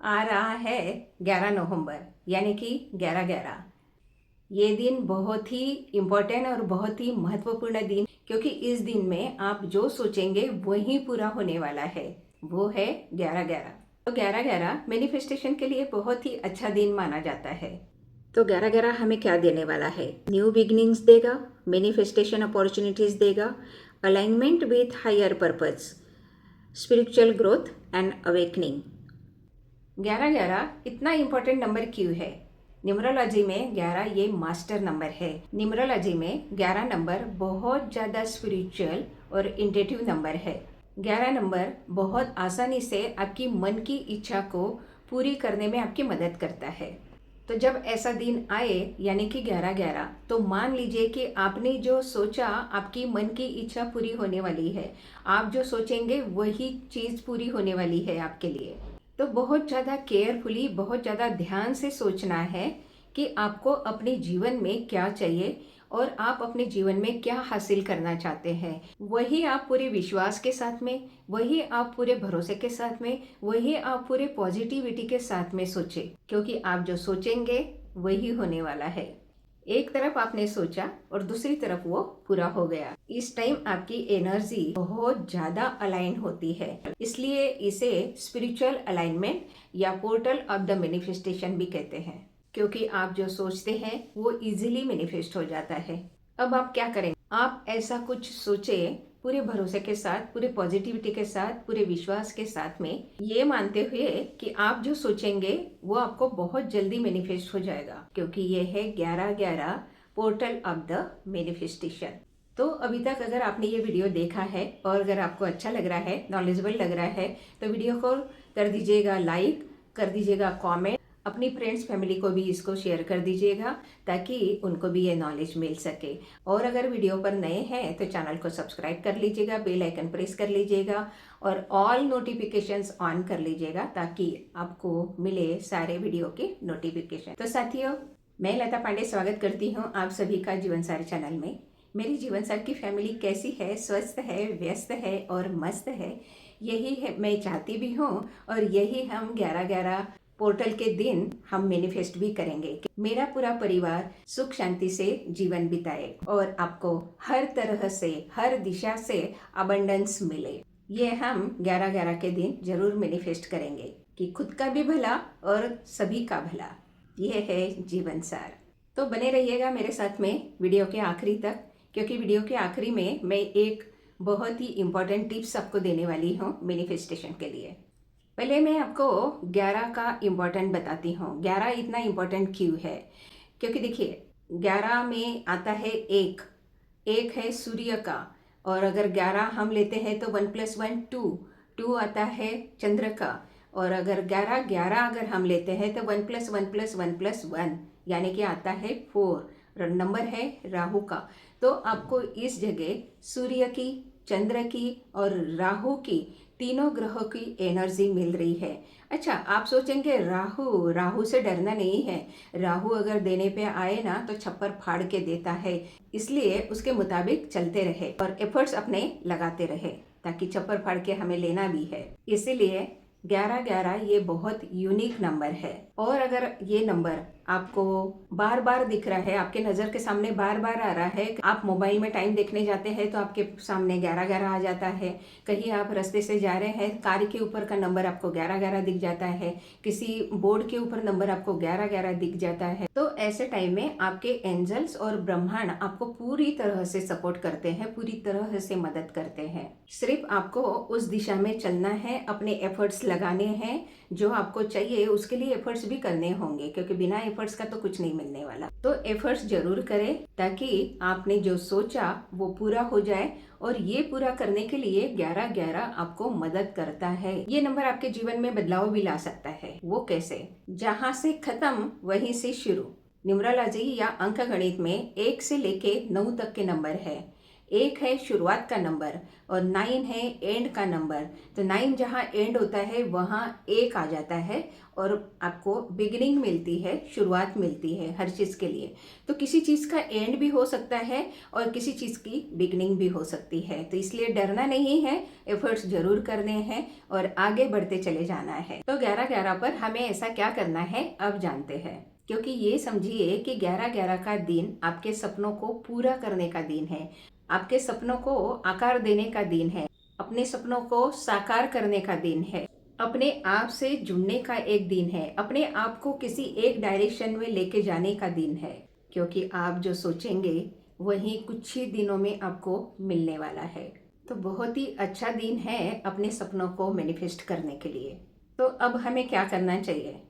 आ रहा है 11 नवंबर यानी कि 11/11। ये दिन बहुत ही इम्पोर्टेंट और बहुत ही महत्वपूर्ण दिन, क्योंकि इस दिन में आप जो सोचेंगे वही पूरा होने वाला है। वो है 11/11। तो 11/11 मैनिफेस्टेशन के लिए बहुत ही अच्छा दिन माना जाता है। तो 11/11 हमें क्या देने वाला है? न्यू बिगनिंग्स देगा, मैनिफेस्टेशन अपॉर्चुनिटीज देगा, alignment with higher purpose, spiritual growth and awakening. 11/11 इतना इम्पोर्टेंट नंबर क्यों है? न्यूमरोलॉजी में 11 ये मास्टर नंबर है। न्यूमरोलॉजी में 11 नंबर बहुत ज़्यादा स्पिरिचुअल और इंटेटिव नंबर है। 11 नंबर बहुत आसानी से आपकी मन की इच्छा को पूरी करने में आपकी मदद करता है। तो जब ऐसा दिन आए यानी कि 11/11, तो मान लीजिए कि आपने जो सोचा आपकी मन की इच्छा पूरी होने वाली है। आप जो सोचेंगे वही चीज़ पूरी होने वाली है आपके लिए। तो बहुत ज़्यादा केयरफुली, बहुत ज़्यादा ध्यान से सोचना है कि आपको अपने जीवन में क्या चाहिए और आप अपने जीवन में क्या हासिल करना चाहते हैं। वही आप पूरे विश्वास के साथ में, वही आप पूरे भरोसे के साथ में, वही आप पूरे पॉजिटिविटी के साथ में सोचें, क्योंकि आप जो सोचेंगे वही होने वाला है। एक तरफ आपने सोचा और दूसरी तरफ वो पूरा हो गया। इस टाइम आपकी एनर्जी बहुत ज्यादा अलाइन होती है, इसलिए इसे स्पिरिचुअल अलाइनमेंट या पोर्टल ऑफ द मैनिफेस्टेशन भी कहते हैं, क्योंकि आप जो सोचते हैं वो इजीली मैनिफेस्ट हो जाता है। अब आप क्या करेंगे? आप ऐसा कुछ सोचे पूरे भरोसे के साथ, पूरे पॉजिटिविटी के साथ, पूरे विश्वास के साथ में, ये मानते हुए कि आप जो सोचेंगे वो आपको बहुत जल्दी मैनिफेस्ट हो जाएगा, क्योंकि ये है 11/11 पोर्टल ऑफ द मैनिफेस्टेशन। तो अभी तक अगर आपने ये वीडियो देखा है और अगर आपको अच्छा लग रहा है, नॉलेजेबल लग रहा है, तो वीडियो को कर दीजिएगा लाइक, कर दीजिएगा कमेंट, अपनी फ्रेंड्स फैमिली को भी इसको शेयर कर दीजिएगा ताकि उनको भी ये नॉलेज मिल सके। और अगर वीडियो पर नए हैं तो चैनल को सब्सक्राइब कर लीजिएगा, बेल आइकन प्रेस कर लीजिएगा और ऑल नोटिफिकेशंस ऑन कर लीजिएगा ताकि आपको मिले सारे वीडियो के नोटिफिकेशन। तो साथियों, मैं लता पांडे स्वागत करती हूँ आप सभी का जीवनसार चैनल में। मेरी जीवनसार की फैमिली कैसी है? स्वस्थ है, व्यस्त है और मस्त है। यही है मैं चाहती भी हूँ और यही हम 11/11 पोर्टल के दिन हम मैनिफेस्ट भी करेंगे कि मेरा पूरा परिवार सुख शांति से जीवन बिताए और आपको हर तरह से, हर दिशा से अबंडेंस मिले। ये हम 11/11 के दिन जरूर मैनिफेस्ट करेंगे कि खुद का भी भला और सभी का भला। यह है जीवन सार। तो बने रहिएगा मेरे साथ में वीडियो के आखिरी तक, क्योंकि वीडियो के आखिरी में मैं एक बहुत ही इम्पोर्टेंट टिप्स आपको देने वाली हूँ मैनिफेस्टेशन के लिए। पहले मैं आपको 11 का इम्पोर्टेंट बताती हूँ। 11 इतना इम्पोर्टेंट क्यों है? क्योंकि देखिए 11 में आता है एक, एक है सूर्य का, और अगर 11 हम लेते हैं तो 1 + 1 2, 2 आता है चंद्र का, और अगर 11/11 अगर हम लेते हैं तो 1 + 1 + 1 + 1 यानी कि आता है 4। नंबर है राहु का। तो आपको इस जगह सूर्य की, चंद्र की और राहु की, तीनों ग्रहों की एनर्जी मिल रही है। अच्छा, आप सोचेंगे राहु, राहु से डरना नहीं है। राहु अगर देने पे आए ना तो छप्पर फाड़ के देता है, इसलिए उसके मुताबिक चलते रहे और एफर्ट्स अपने लगाते रहे ताकि छप्पर फाड़ के हमें लेना भी है। इसीलिए 11/11 ये बहुत यूनिक नंबर है। और अगर ये नंबर आपको बार बार दिख रहा है, आपके नज़र के सामने बार बार आ रहा है, आप मोबाइल में टाइम देखने जाते हैं तो आपके सामने 11/11 आ जाता है, कहीं आप रास्ते से जा रहे हैं, कार के ऊपर का नंबर आपको 11/11 दिख जाता है, किसी बोर्ड के ऊपर नंबर आपको 11/11 दिख जाता है, तो ऐसे टाइम में आपके एंजल्स और ब्रह्मांड आपको पूरी तरह से सपोर्ट करते हैं, पूरी तरह से मदद करते हैं। सिर्फ आपको उस दिशा में चलना है, अपने एफर्ट्स लगाने हैं, जो आपको चाहिए उसके लिए एफर्ट्स भी करने होंगे, क्योंकि बिना एफर्ट्स का तो कुछ नहीं मिलने वाला। तो एफर्ट्स जरूर करें ताकि आपने जो सोचा वो पूरा हो जाए, और ये पूरा करने के लिए 11/11 आपको मदद करता है। ये नंबर आपके जीवन में बदलाव भी ला सकता है। वो कैसे? जहां से खत्म वहीं से शुरू। न्यूमरोलॉजी या अंक गणित में 1 से लेके 9 तक के नंबर है। एक है शुरुआत का नंबर और 9 है एंड का नंबर। तो 9 जहाँ एंड होता है वहाँ 1 आ जाता है और आपको बिगिनिंग मिलती है, शुरुआत मिलती है हर चीज़ के लिए। तो किसी चीज़ का एंड भी हो सकता है और किसी चीज़ की बिगिनिंग भी हो सकती है। तो इसलिए डरना नहीं है, एफर्ट्स जरूर करने हैं और आगे बढ़ते चले जाना है। तो 11/11 पर हमें ऐसा क्या करना है अब जानते हैं। क्योंकि ये समझिए कि 11/11 का दिन आपके सपनों को पूरा करने का दिन है, आपके सपनों को आकार देने का दिन है, अपने सपनों को साकार करने का दिन है, अपने आप से जुड़ने का एक दिन है, अपने आप को किसी एक डायरेक्शन में लेके जाने का दिन है। क्योंकि आप जो सोचेंगे वही कुछ ही दिनों में आपको मिलने वाला है। तो बहुत ही अच्छा दिन है अपने सपनों को मैनिफेस्ट करने के लिए। तो अब हमें क्या करना चाहिए?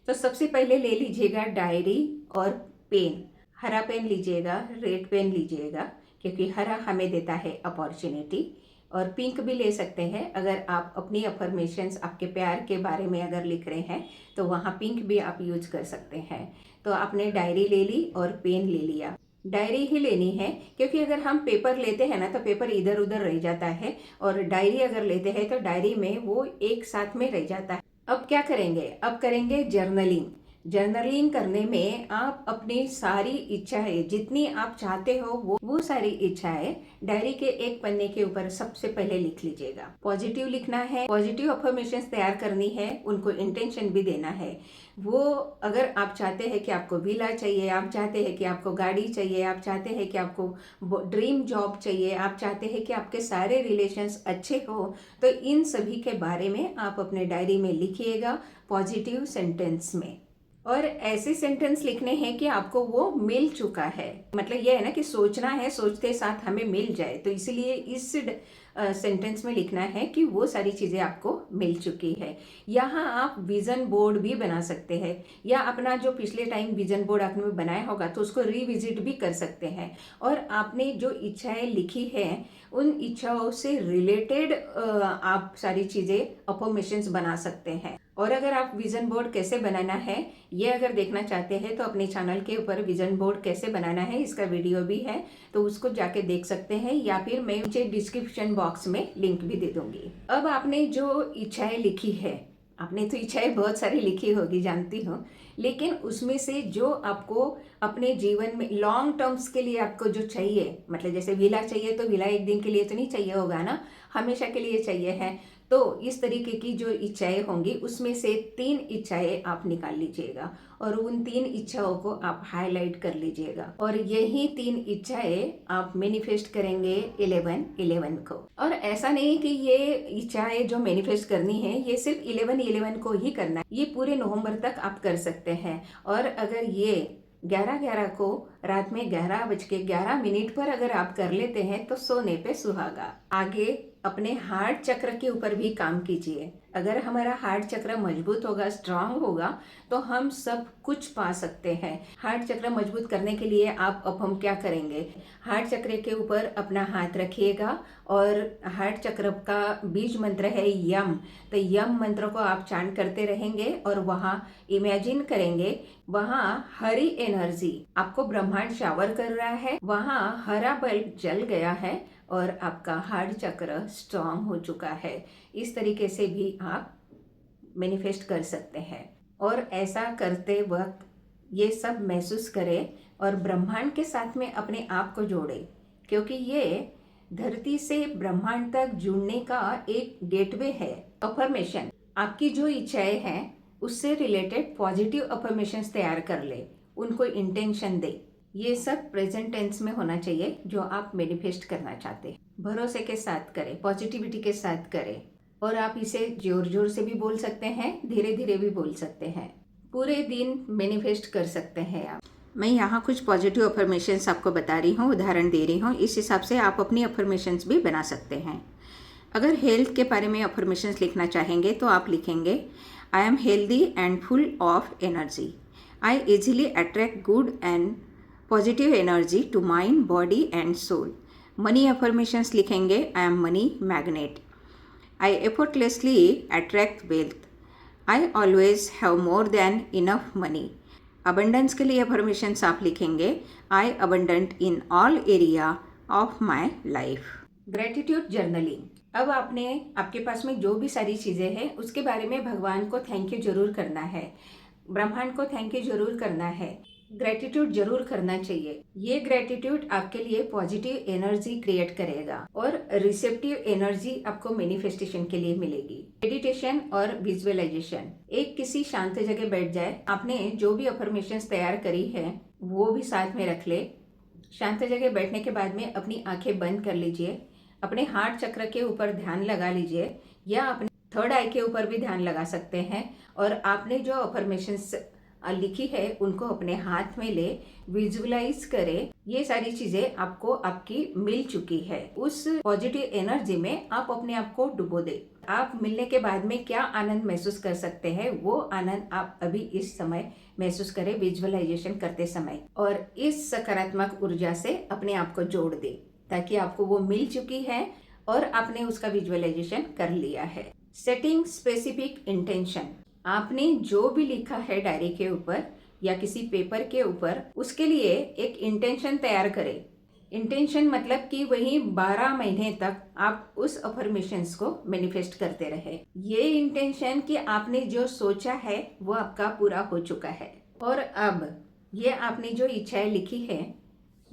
तो सबसे पहले ले लीजिएगा डायरी और पेन। हरा पेन लीजिएगा, रेड पेन लीजिएगा, क्योंकि हरा हमें देता है अपॉर्चुनिटी, और पिंक भी ले सकते हैं। अगर आप अपनी अफर्मेशंस, आपके प्यार के बारे में अगर लिख रहे हैं तो वहाँ पिंक भी आप यूज कर सकते हैं। तो आपने डायरी ले ली और पेन ले लिया। डायरी ही लेनी है, क्योंकि अगर हम पेपर लेते हैं ना तो पेपर इधर उधर रह जाता है, और डायरी अगर लेते हैं तो डायरी में वो एक साथ में रह जाता है। अब क्या करेंगे? अब करेंगे जर्नलिंग। जर्नलिंग करने में आप अपनी सारी इच्छाएं, जितनी आप चाहते हो वो सारी इच्छाएं डायरी के एक पन्ने के ऊपर सबसे पहले लिख लीजिएगा। पॉजिटिव लिखना है, पॉजिटिव अफर्मेशंस तैयार करनी है, उनको इंटेंशन भी देना है। वो अगर आप चाहते हैं कि आपको विला चाहिए, आप चाहते हैं कि आपको गाड़ी चाहिए, आप चाहते हैं कि आपको ड्रीम जॉब चाहिए, आप चाहते हैं कि आपके सारे रिलेशंस अच्छे हो, तो इन सभी के बारे में आप अपने डायरी में लिखिएगा पॉजिटिव सेंटेंस में। और ऐसे सेंटेंस लिखने हैं कि आपको वो मिल चुका है। मतलब ये है ना कि सोचना है, सोचते साथ हमें मिल जाए। तो इसीलिए इस सेंटेंस में लिखना है कि वो सारी चीज़ें आपको मिल चुकी है। यहाँ आप विजन बोर्ड भी बना सकते हैं, या अपना जो पिछले टाइम विजन बोर्ड आपने बनाया होगा तो उसको रिविजिट भी कर सकते हैं। और आपने जो इच्छाएं लिखी हैं उन इच्छाओं से रिलेटेड आप सारी चीज़ें अफर्मेशंस बना सकते हैं। और अगर आप विजन बोर्ड कैसे बनाना है ये अगर देखना चाहते हैं तो अपने चैनल के ऊपर विजन बोर्ड कैसे बनाना है इसका वीडियो भी है, तो उसको जाके देख सकते हैं, या फिर मैं नीचे डिस्क्रिप्शन बॉक्स में लिंक भी दे दूंगी। अब आपने जो इच्छाएं लिखी है, आपने तो इच्छाएं बहुत सारी लिखी होगी जानती हूँ, लेकिन उसमें से जो आपको अपने जीवन में लॉन्ग टर्म्स के लिए आपको जो चाहिए, मतलब जैसे विला चाहिए तो विला एक दिन के लिए तो नहीं चाहिए होगा ना, हमेशा के लिए चाहिए है। तो इस तरीके की जो इच्छाएं होंगी उसमें से 3 इच्छाएं आप निकाल लीजिएगा और उन 3 इच्छाओं को आप हाईलाइट कर लीजिएगा, और यही 3 इच्छाएं आप मैनिफेस्ट करेंगे 11/11 को। और ऐसा नहीं कि ये इच्छाएं जो मैनिफेस्ट करनी है ये सिर्फ 11/11 को ही करना है, ये पूरे नवंबर तक आप कर सकते हैं। और अगर ये 11/11 को रात में 11:11 पर अगर आप कर लेते हैं तो सोने पे सुहागा। आगे अपने हार्ट चक्र के ऊपर भी काम कीजिए। अगर हमारा हार्ट चक्र मजबूत होगा, स्ट्रांग होगा, तो हम सब कुछ पा सकते हैं। हार्ट चक्र मजबूत करने के लिए आप अब हम क्या करेंगे? हार्ट चक्र के ऊपर अपना हाथ रखिएगा और हार्ट चक्र का बीज मंत्र है यम। तो यम मंत्र को आप चांट करते रहेंगे और वहाँ इमेजिन करेंगे वहाँ हरी एनर्जी आपको ब्रह्मांड शावर कर रहा है, वहाँ हरा बल्ब जल गया है और आपका हार्ट चक्र स्ट्रांग हो चुका है। इस तरीके से भी आप मैनिफेस्ट कर सकते हैं। और ऐसा करते वक्त ये सब महसूस करें और ब्रह्मांड के साथ में अपने आप को जोड़े, क्योंकि ये धरती से ब्रह्मांड तक जुड़ने का एक गेटवे है। अफर्मेशन, आपकी जो इच्छाएं हैं उससे रिलेटेड पॉजिटिव अफर्मेशंस तैयार कर ले, उनको इंटेंशन दे। ये सब प्रेजेंट टेंस में होना चाहिए जो आप मैनिफेस्ट करना चाहते हैं। भरोसे के साथ करें, पॉजिटिविटी के साथ करें, और आप इसे जोर जोर से भी बोल सकते हैं, धीरे धीरे भी बोल सकते हैं। पूरे दिन मैनिफेस्ट कर सकते हैं आप। मैं यहाँ कुछ पॉजिटिव अफर्मेशंस आपको बता रही हूँ, उदाहरण दे रही हूँ, इस हिसाब से आप अपनी अफर्मेशंस भी बना सकते हैं। अगर हेल्थ के बारे में अफर्मेशंस लिखना चाहेंगे तो आप लिखेंगे I am healthy and full of energy, I easily attract good and positive energy to mind, body and soul. Money affirmations लिखेंगे I am money magnet, I effortlessly attract wealth, I always have more than enough money. Abundance के लिए affirmations आप लिखेंगे I abundant in all area of my life. Gratitude journaling. अब आपने आपके पास में जो भी सारी चीज़ें हैं उसके बारे में भगवान को थैंक यू जरूर करना है, ब्रह्मांड को थैंक यू जरूर करना है, ग्रेटिट्यूड जरूर करना चाहिए। ये ग्रेटिट्यूड आपके लिए पॉजिटिव एनर्जी क्रिएट करेगा और रिसेप्टिव एनर्जी आपको मैनिफेस्टेशन के लिए मिलेगी। मेडिटेशन और विजुअलाइजेशन। एक किसी शांत जगह बैठ जाए, आपने जो भी अफर्मेशंस तैयार करी है वो भी साथ में रख ले। शांत जगह बैठने के बाद में अपनी आंखें बंद कर लीजिए, अपने हार्ट चक्र के ऊपर ध्यान लगा लीजिए या अपने थर्ड आई के ऊपर भी ध्यान लगा सकते हैं और आपने जो अफर्मेशंस लिखी है उनको अपने हाथ में ले, विजुअलाइज करें। ये सारी चीजें आपको आपकी मिल चुकी है। उस पॉजिटिव एनर्जी में आप अपने आप को डुबो दे। आप मिलने के बाद में क्या आनंद महसूस कर सकते हैं वो आनंद आप अभी इस समय महसूस करें विजुअलाइजेशन करते समय, और इस सकारात्मक ऊर्जा से अपने आप को जोड़ दे ताकि आपको वो मिल चुकी है और आपने उसका विजुअलाइजेशन कर लिया है। Setting specific intention. आपने जो भी लिखा है डायरी के ऊपर या किसी पेपर के ऊपर, उसके लिए एक इंटेंशन तैयार करें। इंटेंशन मतलब कि वही 12 महीने तक आप उस अफर्मेशंस को मैनिफेस्ट करते रहे। ये इंटेंशन कि आपने जो सोचा है वो आपका पूरा हो चुका है और अब ये आपने जो इच्छाएं लिखी है,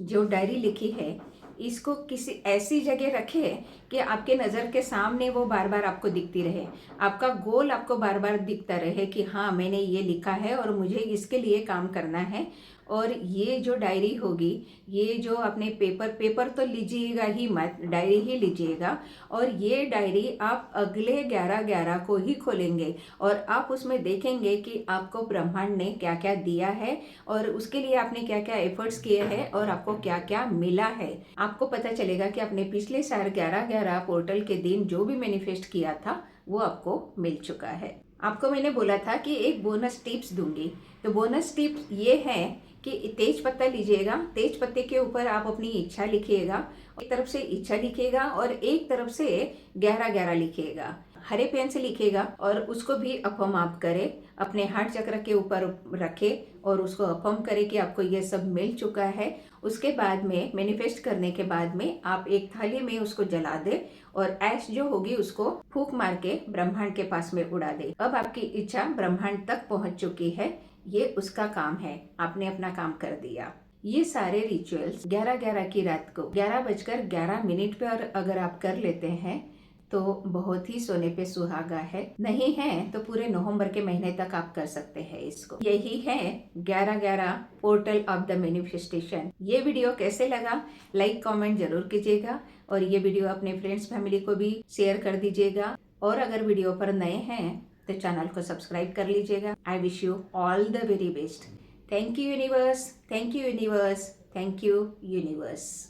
जो डायरी लिखी है, इसको किसी ऐसी जगह रखे कि आपके नज़र के सामने वो बार बार आपको दिखती रहे। आपका गोल आपको बार बार दिखता रहे कि हाँ मैंने ये लिखा है और मुझे इसके लिए काम करना है। और ये जो डायरी होगी, ये जो आपने पेपर तो लीजिएगा ही मत, डायरी ही लीजिएगा। और ये डायरी आप अगले 11/11 को ही खोलेंगे और आप उसमें देखेंगे कि आपको ब्रह्मांड ने क्या क्या दिया है और उसके लिए आपने क्या क्या एफर्ट्स किए हैं और आपको क्या क्या मिला है। आपको पता चलेगा कि आपने पिछले साल 11/11 पोर्टल के दिन जो भी मैनिफेस्ट किया था वो आपको मिल चुका है। आपको मैंने बोला था कि एक बोनस टिप्स दूंगी, तो बोनस टिप्स ये है कि तेज पत्ता लीजिएगा, तेज पत्ते के ऊपर आप अपनी इच्छा लिखिएगा। एक तरफ से इच्छा लिखिएगा और एक तरफ से 11/11 लिखिएगा। हरे पेन से लिखिएगा और उसको भी अफर्म आप करें, अपने हार्ट चक्र के ऊपर रखे और उसको अफर्म करें कि आपको ये सब मिल चुका है। उसके बाद में मैनिफेस्ट करने के बाद में आप एक थाली में उसको जला दे और ऐश जो होगी उसको फूंक मार के ब्रह्मांड के पास में उड़ा दे। अब आपकी इच्छा ब्रह्मांड तक पहुंच चुकी है, ये उसका काम है, आपने अपना काम कर दिया। ये सारे रिचुअल्स 11/11 की रात को 11:11 पर अगर आप कर लेते हैं तो बहुत ही सोने पे सुहागा है। नहीं है तो पूरे नवंबर के महीने तक आप कर सकते हैं इसको। यही है 11/11 पोर्टल ऑफ द मैनिफेस्टेशन। ये वीडियो कैसे लगा लाइक कमेंट जरूर कीजिएगा और ये वीडियो अपने फ्रेंड्स फैमिली को भी शेयर कर दीजिएगा। और अगर वीडियो पर नए हैं तो चैनल को सब्सक्राइब कर लीजिएगा। I wish you all the very best. Thank you universe, thank you universe, thank you universe.